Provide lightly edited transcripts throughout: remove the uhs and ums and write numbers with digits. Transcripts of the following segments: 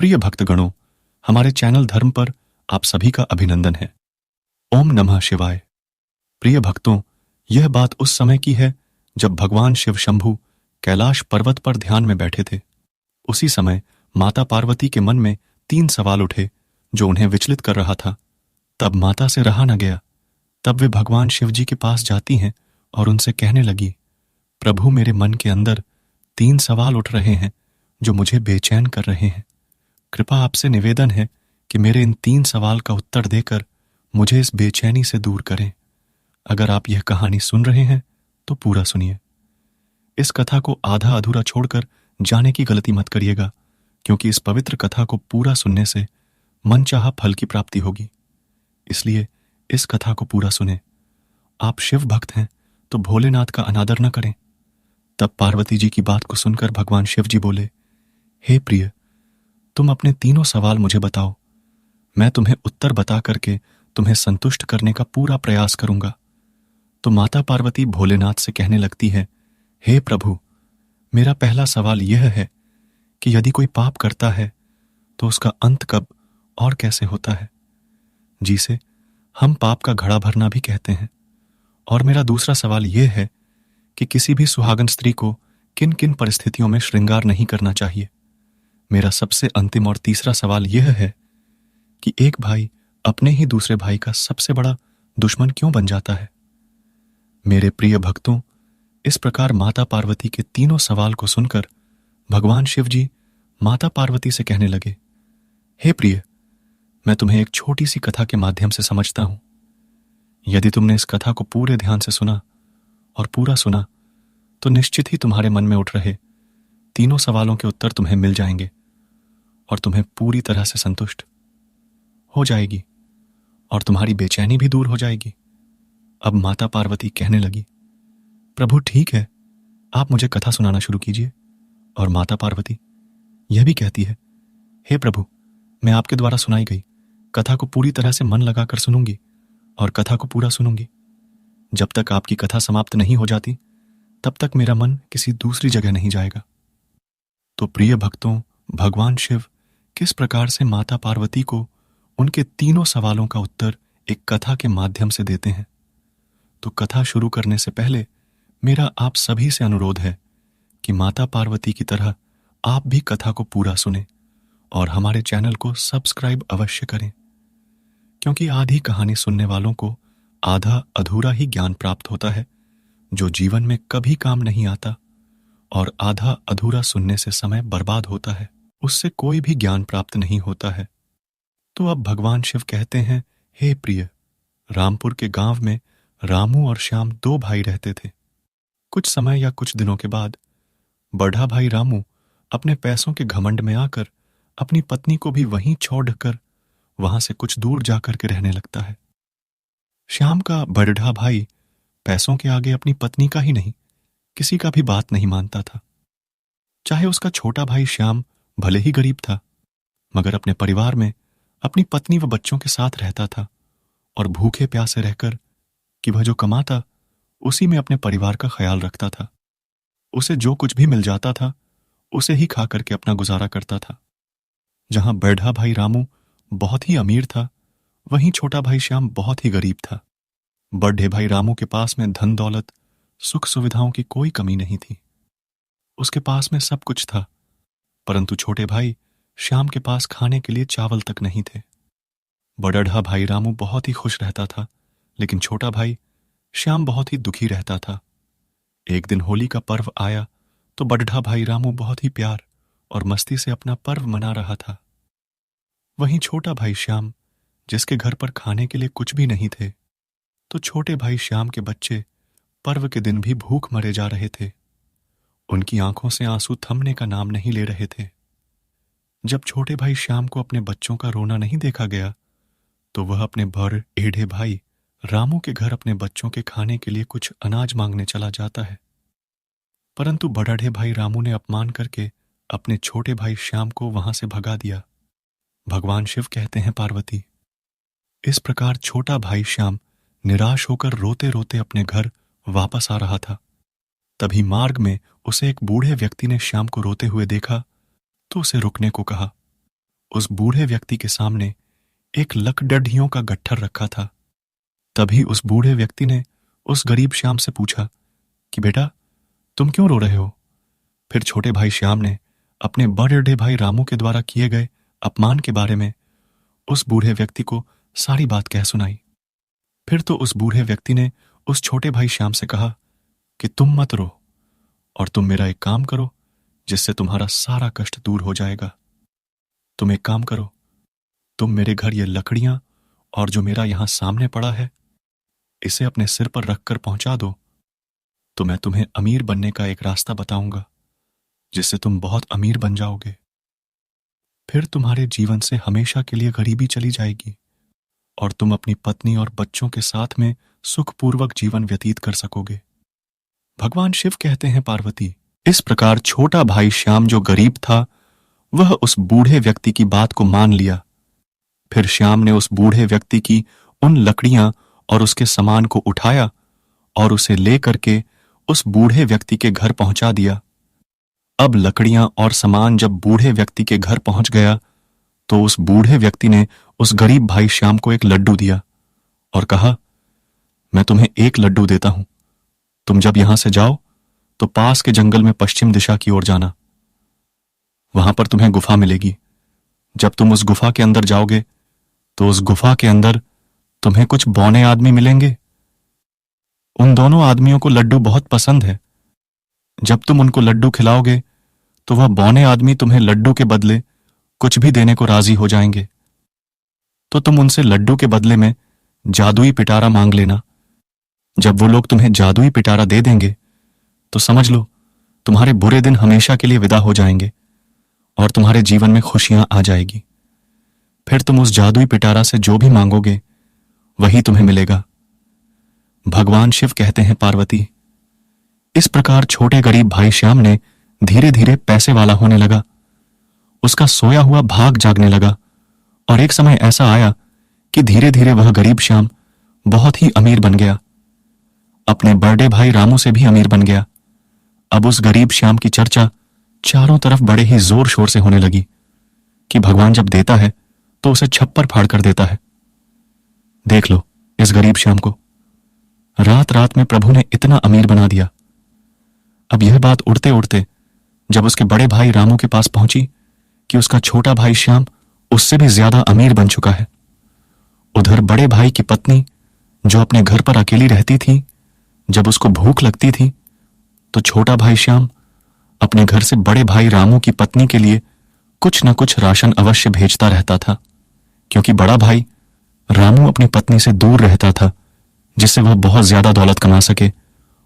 प्रिय भक्तगणों, हमारे चैनल धर्म पर आप सभी का अभिनंदन है। ओम नमः शिवाय। प्रिय भक्तों, यह बात उस समय की है जब भगवान शिव शंभु कैलाश पर्वत पर ध्यान में बैठे थे। उसी समय माता पार्वती के मन में 3 सवाल उठे जो उन्हें विचलित कर रहा था। तब माता से रहा न गया। तब वे भगवान शिव जी के पास जाती हैं और उनसे कहने लगी, प्रभु, मेरे मन के अंदर 3 सवाल उठ रहे हैं जो मुझे बेचैन कर रहे हैं। कृपा आपसे निवेदन है कि मेरे इन 3 सवाल का उत्तर देकर मुझे इस बेचैनी से दूर करें। अगर आप यह कहानी सुन रहे हैं तो पूरा सुनिए। इस कथा को आधा अधूरा छोड़कर जाने की गलती मत करिएगा, क्योंकि इस पवित्र कथा को पूरा सुनने से मनचाहा फल की प्राप्ति होगी। इसलिए इस कथा को पूरा सुने। आप शिव भक्त हैं तो भोलेनाथ का अनादर न करें। तब पार्वती जी की बात को सुनकर भगवान शिव जी बोले, हे प्रिय, तुम अपने 3 सवाल मुझे बताओ। मैं तुम्हें उत्तर बता करके तुम्हें संतुष्ट करने का पूरा प्रयास करूंगा। तो माता पार्वती भोलेनाथ से कहने लगती है, हे प्रभु, मेरा पहला सवाल यह है कि यदि कोई पाप करता है तो उसका अंत कब और कैसे होता है, जिसे हम पाप का घड़ा भरना भी कहते हैं। और मेरा दूसरा सवाल यह है कि किसी भी सुहागन स्त्री को किन किन परिस्थितियों में श्रृंगार नहीं करना चाहिए। मेरा सबसे अंतिम और तीसरा सवाल यह है कि एक भाई अपने ही दूसरे भाई का सबसे बड़ा दुश्मन क्यों बन जाता है। मेरे प्रिय भक्तों, इस प्रकार माता पार्वती के 3 सवाल को सुनकर भगवान शिव जी माता पार्वती से कहने लगे, हे प्रिय, मैं तुम्हें एक छोटी सी कथा के माध्यम से समझता हूं। यदि तुमने इस कथा को पूरे ध्यान से सुना और पूरा सुना तो निश्चित ही तुम्हारे मन में उठ रहे 3 सवालों के उत्तर तुम्हें मिल जाएंगे और तुम्हें पूरी तरह से संतुष्ट हो जाएगी और तुम्हारी बेचैनी भी दूर हो जाएगी। अब माता पार्वती कहने लगी, प्रभु ठीक है, आप मुझे कथा सुनाना शुरू कीजिए। और माता पार्वती यह भी कहती है, हे प्रभु, मैं आपके द्वारा सुनाई गई कथा को पूरी तरह से मन लगाकर सुनूंगी और कथा को पूरा सुनूंगी। जब तक आपकी कथा समाप्त नहीं हो जाती तब तक मेरा मन किसी दूसरी जगह नहीं जाएगा। तो प्रिय भक्तों, भगवान शिव किस प्रकार से माता पार्वती को उनके 3 सवालों का उत्तर एक कथा के माध्यम से देते हैं। तो कथा शुरू करने से पहले मेरा आप सभी से अनुरोध है कि माता पार्वती की तरह आप भी कथा को पूरा सुने और हमारे चैनल को सब्सक्राइब अवश्य करें, क्योंकि आधी कहानी सुनने वालों को आधा अधूरा ही ज्ञान प्राप्त होता है जो जीवन में कभी काम नहीं आता, और आधा अधूरा सुनने से समय बर्बाद होता है, उससे कोई भी ज्ञान प्राप्त नहीं होता है। तो अब भगवान शिव कहते हैं, हे प्रिय, रामपुर के गांव में रामू और श्याम 2 भाई रहते थे। कुछ समय या कुछ दिनों के बाद बड़ा भाई रामू अपने पैसों के घमंड में आकर अपनी पत्नी को भी वहीं छोड़कर वहां से कुछ दूर जाकर के रहने लगता है। श्याम का बड़ा भाई पैसों के आगे अपनी पत्नी का ही नहीं, किसी का भी बात नहीं मानता था। चाहे उसका छोटा भाई श्याम भले ही गरीब था, मगर अपने परिवार में अपनी पत्नी व बच्चों के साथ रहता था और भूखे प्यासे रहकर कि वह जो कमाता उसी में अपने परिवार का ख्याल रखता था। उसे जो कुछ भी मिल जाता था उसे ही खा करके अपना गुजारा करता था। जहां बड़ा भाई रामू बहुत ही अमीर था, वहीं छोटा भाई श्याम बहुत ही गरीब था। बड़े भाई रामू के पास में धन दौलत सुख सुविधाओं की कोई कमी नहीं थी, उसके पास में सब कुछ था, परंतु छोटे भाई श्याम के पास खाने के लिए चावल तक नहीं थे। बड़ा भाई रामू बहुत ही खुश रहता था, लेकिन छोटा भाई श्याम बहुत ही दुखी रहता था। एक दिन होली का पर्व आया तो बड़ा भाई रामू बहुत ही प्यार और मस्ती से अपना पर्व मना रहा था। वहीं छोटा भाई श्याम, जिसके घर पर खाने के लिए कुछ भी नहीं थे, तो छोटे भाई श्याम के बच्चे पर्व के दिन भी भूख मरे जा रहे थे। उनकी आंखों से आंसू थमने का नाम नहीं ले रहे थे। जब छोटे भाई श्याम को अपने बच्चों का रोना नहीं देखा गया तो वह अपने बड़े भाई रामू के घर अपने बच्चों के खाने के लिए कुछ अनाज मांगने चला जाता है। परंतु बड़े भाई रामू ने अपमान करके अपने छोटे भाई श्याम को वहां से भगा दिया। भगवान शिव कहते हैं, पार्वती, इस प्रकार छोटा भाई श्याम निराश होकर रोते रोते अपने घर वापस आ रहा था। तभी मार्ग में उसे एक बूढ़े व्यक्ति ने श्याम को रोते हुए देखा तो उसे रुकने को कहा। उस बूढ़े व्यक्ति के सामने एक लकड़ियों का गट्ठर रखा था। तभी उस बूढ़े व्यक्ति ने उस गरीब श्याम से पूछा कि बेटा, तुम क्यों रो रहे हो? फिर छोटे भाई श्याम ने अपने बड़े भाई रामू के द्वारा किए गए अपमान के बारे में उस बूढ़े व्यक्ति को सारी बात कह सुनाई। फिर तो उस बूढ़े व्यक्ति ने उस छोटे भाई श्याम से कहा कि तुम मत रो और तुम मेरा एक काम करो जिससे तुम्हारा सारा कष्ट दूर हो जाएगा। तुम एक काम करो, तुम मेरे घर ये लकड़ियां और जो मेरा यहां सामने पड़ा है इसे अपने सिर पर रखकर पहुंचा दो, तो मैं तुम्हें अमीर बनने का एक रास्ता बताऊंगा जिससे तुम बहुत अमीर बन जाओगे। फिर तुम्हारे जीवन से हमेशा के लिए गरीबी चली जाएगी और तुम अपनी पत्नी और बच्चों के साथ में सुखपूर्वक जीवन व्यतीत कर सकोगे। भगवान शिव कहते हैं पार्वती, इस प्रकार छोटा भाई श्याम जो गरीब था वह उस बूढ़े व्यक्ति की बात को मान लिया। फिर श्याम ने उस बूढ़े व्यक्ति की उन लकड़ियां और उसके सामान को उठाया और उसे ले करके उस बूढ़े व्यक्ति के घर पहुंचा दिया। अब लकड़ियां और सामान जब बूढ़े व्यक्ति के घर पहुंच गया तो उस बूढ़े व्यक्ति ने उस गरीब भाई श्याम को एक लड्डू दिया और कहा, मैं तुम्हें एक लड्डू देता हूं, तुम जब यहां से जाओ तो पास के जंगल में पश्चिम दिशा की ओर जाना। वहां पर तुम्हें गुफा मिलेगी। जब तुम उस गुफा के अंदर जाओगे तो उस गुफा के अंदर तुम्हें कुछ बौने आदमी मिलेंगे। उन दोनों आदमियों को लड्डू बहुत पसंद है। जब तुम उनको लड्डू खिलाओगे तो वह बौने आदमी तुम्हें लड्डू के बदले कुछ भी देने को राजी हो जाएंगे। तो तुम उनसे लड्डू के बदले में जादुई पिटारा मांग लेना। जब वो लोग तुम्हें जादुई पिटारा दे देंगे तो समझ लो तुम्हारे बुरे दिन हमेशा के लिए विदा हो जाएंगे और तुम्हारे जीवन में खुशियां आ जाएगी। फिर तुम उस जादुई पिटारा से जो भी मांगोगे वही तुम्हें मिलेगा। भगवान शिव कहते हैं पार्वती, इस प्रकार छोटे गरीब भाई श्याम ने धीरे धीरे पैसे वाला होने लगा। उसका सोया हुआ भाग जागने लगा और एक समय ऐसा आया कि धीरे धीरे वह गरीब श्याम बहुत ही अमीर बन गया। अपने बड़े भाई रामू से भी अमीर बन गया। अब उस गरीब श्याम की चर्चा चारों तरफ बड़े ही जोर शोर से होने लगी कि भगवान जब देता है तो उसे छप्पर फाड़ कर देता है। देख लो इस गरीब श्याम को, रात रात में प्रभु ने इतना अमीर बना दिया। अब यह बात उड़ते उड़ते जब उसके बड़े भाई रामू के पास पहुंची कि उसका छोटा भाई श्याम उससे भी ज्यादा अमीर बन चुका है। उधर बड़े भाई की पत्नी जो अपने घर पर अकेली रहती थी, जब उसको भूख लगती थी तो छोटा भाई श्याम अपने घर से बड़े भाई रामू की पत्नी के लिए कुछ न कुछ राशन अवश्य भेजता रहता था, क्योंकि बड़ा भाई रामू अपनी पत्नी से दूर रहता था, जिससे वह बहुत ज्यादा दौलत कमा सके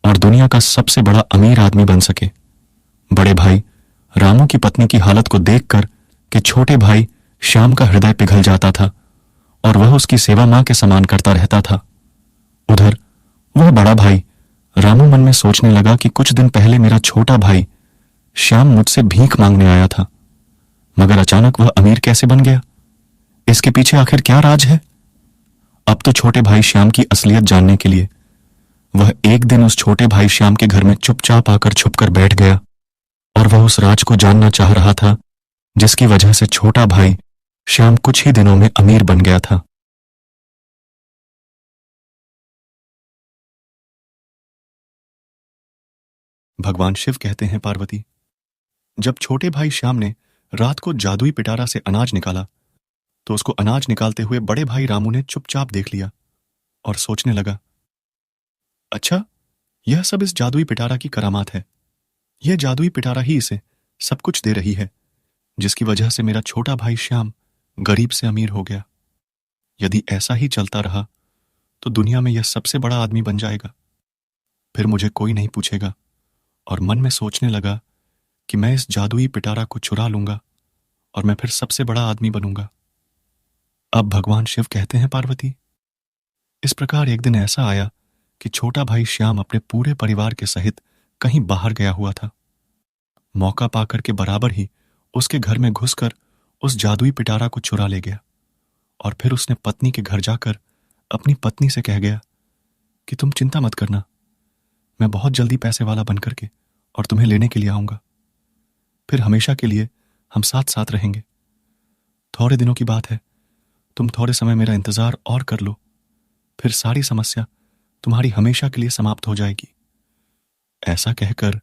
और दुनिया का सबसे बड़ा अमीर आदमी बन सके। बड़े भाई रामू की पत्नी की हालत को देखकर कि छोटे भाई श्याम का हृदय पिघल जाता था और वह उसकी सेवा मां के समान करता रहता था। उधर वह बड़ा भाई रामू मन में सोचने लगा कि कुछ दिन पहले मेरा छोटा भाई श्याम मुझसे भीख मांगने आया था, मगर अचानक वह अमीर कैसे बन गया? इसके पीछे आखिर क्या राज है? अब तो छोटे भाई श्याम की असलियत जानने के लिए वह एक दिन उस छोटे भाई श्याम के घर में चुपचाप आकर छुपकर बैठ गया और वह उस राज को जानना चाह रहा था जिसकी वजह से छोटा भाई श्याम कुछ ही दिनों में अमीर बन गया था। भगवान शिव कहते हैं पार्वती, जब छोटे भाई श्याम ने रात को जादुई पिटारा से अनाज निकाला तो उसको अनाज निकालते हुए बड़े भाई रामू ने चुपचाप देख लिया और सोचने लगा, अच्छा, यह सब इस जादुई पिटारा की करामात है। यह जादुई पिटारा ही इसे सब कुछ दे रही है, जिसकी वजह से मेरा छोटा भाई श्याम गरीब से अमीर हो गया। यदि ऐसा ही चलता रहा तो दुनिया में यह सबसे बड़ा आदमी बन जाएगा, फिर मुझे कोई नहीं पूछेगा। और मन में सोचने लगा कि मैं इस जादुई पिटारा को चुरा लूंगा और मैं फिर सबसे बड़ा आदमी बनूंगा। अब भगवान शिव कहते हैं पार्वती, इस प्रकार एक दिन ऐसा आया कि छोटा भाई श्याम अपने पूरे परिवार के सहित कहीं बाहर गया हुआ था। मौका पाकर के बराबर ही उसके घर में घुसकर उस जादुई पिटारा को चुरा ले गया और फिर उसने पत्नी के घर जाकर अपनी पत्नी से कह गया कि तुम चिंता मत करना, मैं बहुत जल्दी पैसे वाला बनकर के और तुम्हें लेने के लिए आऊंगा। फिर हमेशा के लिए हम साथ साथ रहेंगे। थोड़े दिनों की बात है, तुम थोड़े समय मेरा इंतजार और कर लो, फिर सारी समस्या तुम्हारी हमेशा के लिए समाप्त हो जाएगी। ऐसा कहकर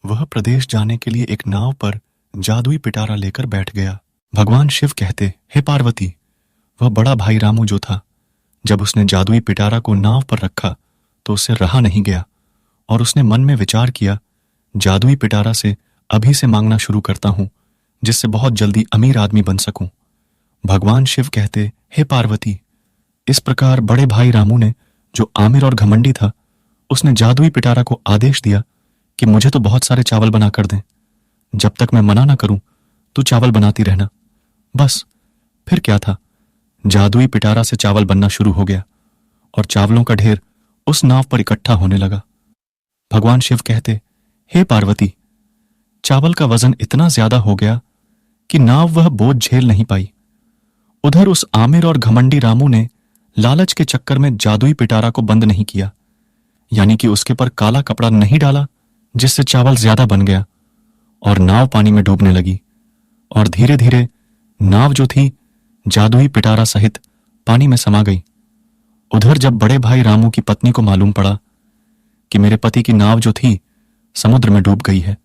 वह प्रदेश जाने के लिए एक नाव पर जादुई पिटारा लेकर बैठ गया। भगवान शिव कहते, हे पार्वती, वह बड़ा भाई रामू जो था, जब उसने जादुई पिटारा को नाव पर रखा तो उससे रहा नहीं गया और उसने मन में विचार किया, जादुई पिटारा से अभी से मांगना शुरू करता हूं, जिससे बहुत जल्दी अमीर आदमी बन सकूं। भगवान शिव कहते, हे पार्वती, इस प्रकार बड़े भाई रामू ने, जो आमिर और घमंडी था, उसने जादुई पिटारा को आदेश दिया कि मुझे तो बहुत सारे चावल बना कर दें, जब तक मैं मना ना करूं तू चावल बनाती रहना। बस फिर क्या था, जादुई पिटारा से चावल बनना शुरू हो गया और चावलों का ढेर उस नाव पर इकट्ठा होने लगा। भगवान शिव कहते, हे पार्वती, चावल का वजन इतना ज्यादा हो गया कि नाव वह बोझ झेल नहीं पाई। उधर उस आमिर और घमंडी रामू ने लालच के चक्कर में जादुई पिटारा को बंद नहीं किया, यानी कि उसके पर काला कपड़ा नहीं डाला, जिससे चावल ज्यादा बन गया और नाव पानी में डूबने लगी और धीरे धीरे नाव जो थी जादुई पिटारा सहित पानी में समा गई। उधर जब बड़े भाई रामू की पत्नी को मालूम पड़ा कि मेरे पति की नाव जो थी समुद्र में डूब गई है,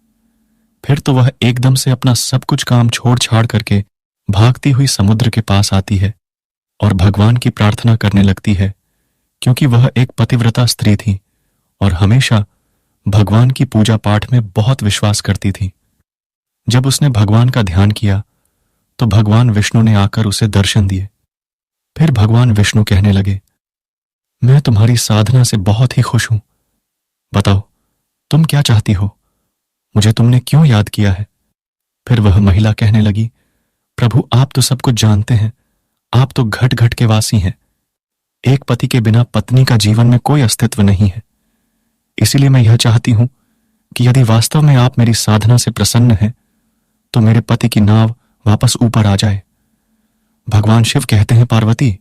फिर तो वह एकदम से अपना सब कुछ काम छोड़ छाड़ करके भागती हुई समुद्र के पास आती है और भगवान की प्रार्थना करने लगती है, क्योंकि वह एक पतिव्रता स्त्री थी और हमेशा भगवान की पूजा पाठ में बहुत विश्वास करती थी। जब उसने भगवान का ध्यान किया तो भगवान विष्णु ने आकर उसे दर्शन दिए। फिर भगवान विष्णु कहने लगे, मैं तुम्हारी साधना से बहुत ही खुश हूं, बताओ तुम क्या चाहती हो, मुझे तुमने क्यों याद किया है। फिर वह महिला कहने लगी, प्रभु आप तो सब कुछ जानते हैं, आप तो घट घट के वासी हैं, एक पति के बिना पत्नी का जीवन में कोई अस्तित्व नहीं है। इसीलिए मैं यह चाहती हूं कि यदि वास्तव में आप मेरी साधना से प्रसन्न हैं तो मेरे पति की नाव वापस ऊपर आ जाए। भगवान शिव कहते हैं, पार्वती,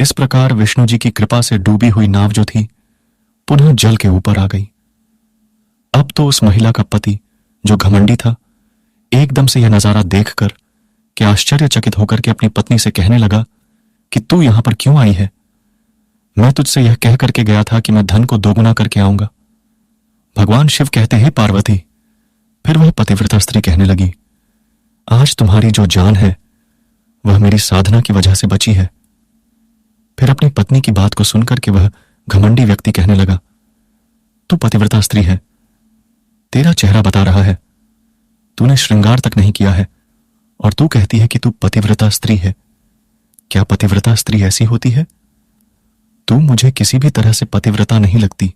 इस प्रकार विष्णु जी की कृपा से डूबी हुई नाव जो थी पुनः जल के ऊपर आ गई। अब तो उस महिला का पति, जो घमंडी था, एकदम से यह नजारा देखकर कि आश्चर्यचकित होकर के अपनी पत्नी से कहने लगा कि तू यहां पर क्यों आई है? मैं तुझसे यह कह करके गया था कि मैं धन को दोगुना करके आऊंगा। भगवान शिव कहते हैं, पार्वती, फिर वह पतिव्रता स्त्री कहने लगी, आज तुम्हारी जो जान है वह मेरी साधना की वजह से बची है। फिर अपनी पत्नी की बात को सुनकर के वह घमंडी व्यक्ति कहने लगा, तू पतिव्रता स्त्री है, तेरा चेहरा बता रहा है, तूने श्रृंगार तक नहीं किया है और तू कहती है कि तू पतिव्रता स्त्री है। क्या पतिव्रता स्त्री ऐसी होती है? तू मुझे किसी भी तरह से पतिव्रता नहीं लगती।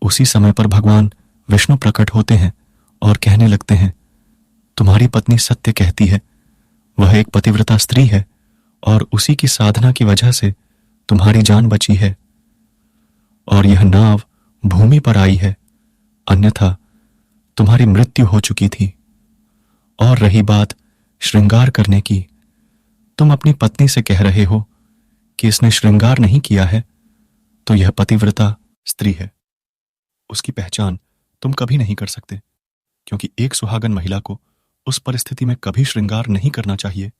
उसी समय पर भगवान विष्णु प्रकट होते हैं और कहने लगते हैं, तुम्हारी पत्नी सत्य कहती है, वह एक पतिव्रता स्त्री है और उसी की साधना की वजह से तुम्हारी जान बची है और यह नाव भूमि पर आई है, अन्यथा तुम्हारी मृत्यु हो चुकी थी। और रही बात श्रृंगार करने की, तुम अपनी पत्नी से कह रहे हो कि इसने श्रृंगार नहीं किया है, तो यह पतिव्रता स्त्री है। उसकी पहचान तुम कभी नहीं कर सकते, क्योंकि एक सुहागन महिला को उस परिस्थिति में कभी श्रृंगार नहीं करना चाहिए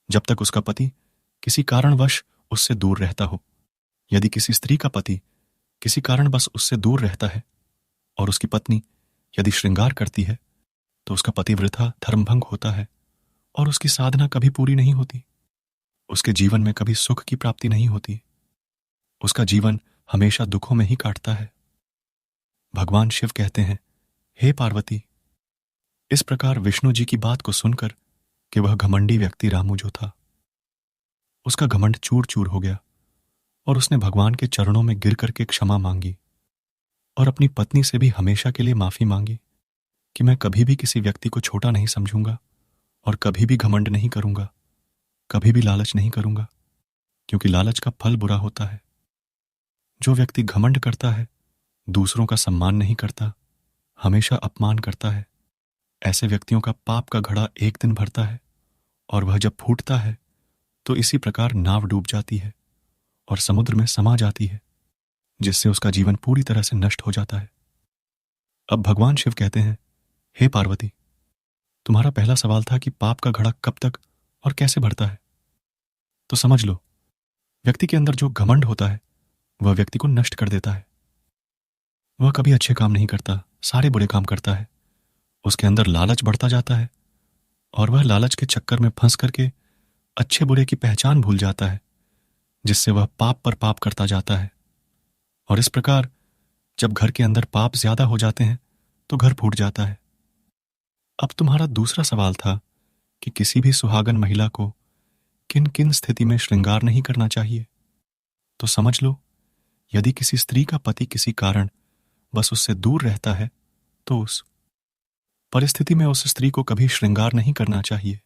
जब तक उसका पति किसी कारणवश उससे दूर रहता हो। यदि किसी स्त्री का पति किसी कारणवश उससे दूर रहता है और उसकी पत्नी यदि श्रृंगार करती है, तो उसका पतिव्रता धर्मभंग होता है और उसकी साधना कभी पूरी नहीं होती। उसके जीवन में कभी सुख की प्राप्ति नहीं होती, उसका जीवन हमेशा दुखों में ही काटता है। भगवान शिव कहते हैं, हे पार्वती, इस प्रकार विष्णु जी की बात को सुनकर कि वह घमंडी व्यक्ति रामू जो था, उसका घमंड चूर चूर हो गया और उसने भगवान के चरणों में गिर करके क्षमा मांगी और अपनी पत्नी से भी हमेशा के लिए माफी मांगी कि मैं कभी भी किसी व्यक्ति को छोटा नहीं समझूंगा और कभी भी घमंड नहीं करूंगा, कभी भी लालच नहीं करूंगा, क्योंकि लालच का फल बुरा होता है। जो व्यक्ति घमंड करता है, दूसरों का सम्मान नहीं करता, हमेशा अपमान करता है, ऐसे व्यक्तियों का पाप का घड़ा एक दिन भरता है और वह जब फूटता है तो इसी प्रकार नाव डूब जाती है और समुद्र में समा जाती है, जिससे उसका जीवन पूरी तरह से नष्ट हो जाता है। अब भगवान शिव कहते हैं, हे पार्वती, तुम्हारा पहला सवाल था कि पाप का घड़ा कब तक और कैसे बढ़ता है। तो समझ लो, व्यक्ति के अंदर जो घमंड होता है वह व्यक्ति को नष्ट कर देता है। वह कभी अच्छे काम नहीं करता, सारे बुरे काम करता है। उसके अंदर लालच बढ़ता जाता है और वह लालच के चक्कर में फंस करके अच्छे बुरे की पहचान भूल जाता है, जिससे वह पाप पर पाप करता जाता है। और इस प्रकार जब घर के अंदर पाप ज्यादा हो जाते हैं तो घर फूट जाता है। अब तुम्हारा दूसरा सवाल था कि किसी भी सुहागन महिला को किन किन स्थिति में श्रृंगार नहीं करना चाहिए। तो समझ लो, यदि किसी स्त्री का पति किसी कारण बस उससे दूर रहता है तो उस परिस्थिति में उस स्त्री को कभी श्रृंगार नहीं करना चाहिए,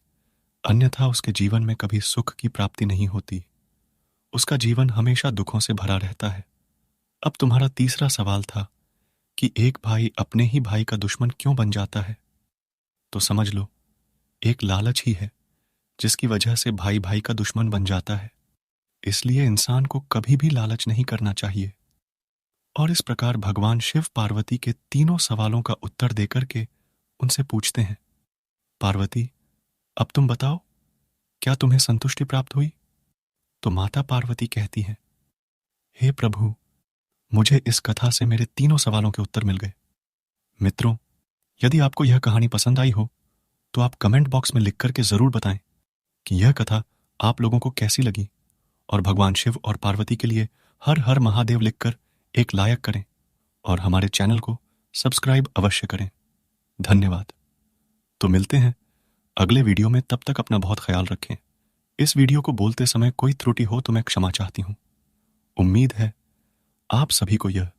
अन्यथा उसके जीवन में कभी सुख की प्राप्ति नहीं होती। उसका जीवन हमेशा दुखों से भरा रहता है। अब तुम्हारा तीसरा सवाल था कि एक भाई अपने ही भाई का दुश्मन क्यों बन जाता है। तो समझ लो, एक लालच ही है जिसकी वजह से भाई भाई का दुश्मन बन जाता है। इसलिए इंसान को कभी भी लालच नहीं करना चाहिए। और इस प्रकार भगवान शिव पार्वती के तीनों सवालों का उत्तर देकर के उनसे पूछते हैं, पार्वती, अब तुम बताओ, क्या तुम्हें संतुष्टि प्राप्त हुई। तो माता पार्वती कहती हैं, हे प्रभु, मुझे इस कथा से मेरे तीनों सवालों के उत्तर मिल गए। मित्रों, यदि आपको यह कहानी पसंद आई हो तो आप कमेंट बॉक्स में लिख करके जरूर बताएं कि यह कथा आप लोगों को कैसी लगी, और भगवान शिव और पार्वती के लिए हर हर महादेव लिखकर एक लायक करें और हमारे चैनल को सब्सक्राइब अवश्य करें। धन्यवाद। तो मिलते हैं अगले वीडियो में, तब तक अपना बहुत ख्याल रखें। इस वीडियो को बोलते समय कोई त्रुटि हो तो मैं क्षमा चाहती हूं। उम्मीद है आप सभी को यह